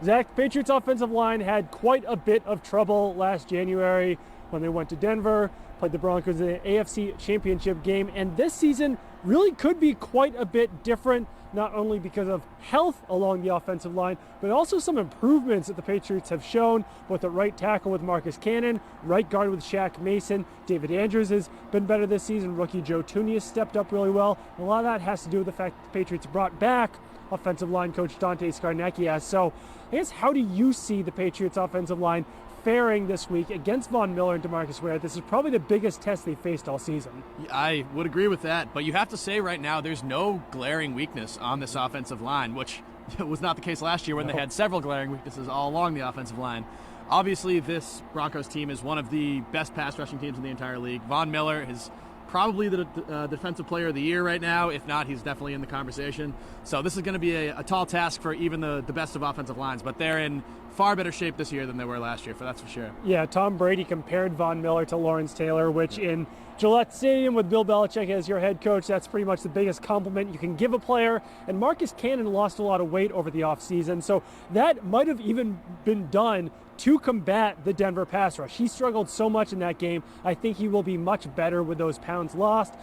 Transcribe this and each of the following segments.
Zach, Patriots offensive line had quite a bit of trouble last January when they went to Denver, played the Broncos in the AFC Championship game, and this season really could be quite a bit different, not only because of health along the offensive line, but also some improvements that the Patriots have shown, both at right tackle with Marcus Cannon, right guard with Shaq Mason. David Andrews has been better this season. Rookie Joe Tooney has stepped up really well. And a lot of that has to do with the fact that the Patriots brought back offensive line coach Dante Scarnecchia. So I guess, how do you see the Patriots offensive line faring this week against Von Miller and DeMarcus Ware? This is probably the biggest test they faced all season. I would agree with that, but you have to say right now there's no glaring weakness on this offensive line, which was not the case last year when they had several glaring weaknesses all along the offensive line. Obviously, this Broncos team is one of the best pass rushing teams in the entire league. Von Miller is probably the defensive player of the year right now. If not, he's definitely in the conversation. So this is going to be a tall task for even the best of offensive lines, but they're in far better shape this year than they were last year, that's for sure. Yeah, Tom Brady compared Von Miller to Lawrence Taylor, which in Gillette Stadium with Bill Belichick as your head coach, that's pretty much the biggest compliment you can give a player. And Marcus Cannon lost a lot of weight over the offseason, so that might have even been done to combat the Denver pass rush. He struggled so much in that game. I think he will be much better with those pounds lost.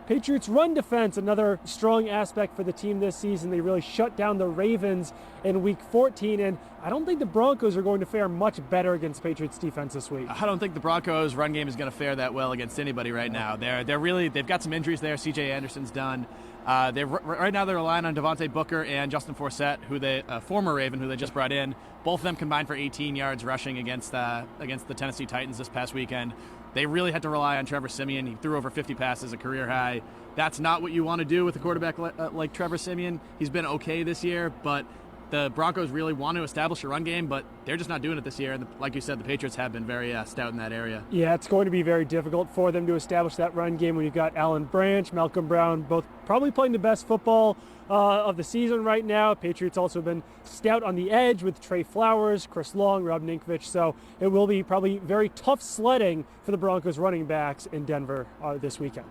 Patriots run defense, another strong aspect for the team this season. They really shut down the Ravens in week 14, and I don't think the Broncos are going to fare much better against Patriots defense this week. I don't think the Broncos run game is going to fare that well against anybody right now. They've got some injuries there. CJ Anderson's done. Right now they're relying on Devontae Booker and Justin Forsett, former Raven, who they just brought in. Both of them combined for 18 yards rushing against the Tennessee Titans this past weekend. They really had to rely on Trevor Siemian. He threw over 50 passes, a career high. That's not what you want to do with a quarterback like Trevor Siemian. He's been okay this year, but the Broncos really want to establish a run game, but they're just not doing it this year. And like you said, the Patriots have been very stout in that area. Yeah, it's going to be very difficult for them to establish that run game when you've got Alan Branch, Malcolm Brown, both probably playing the best football of the season right now. Patriots also been stout on the edge with Trey Flowers, Chris Long, Rob Ninkovich. So it will be probably very tough sledding for the Broncos running backs in Denver this weekend.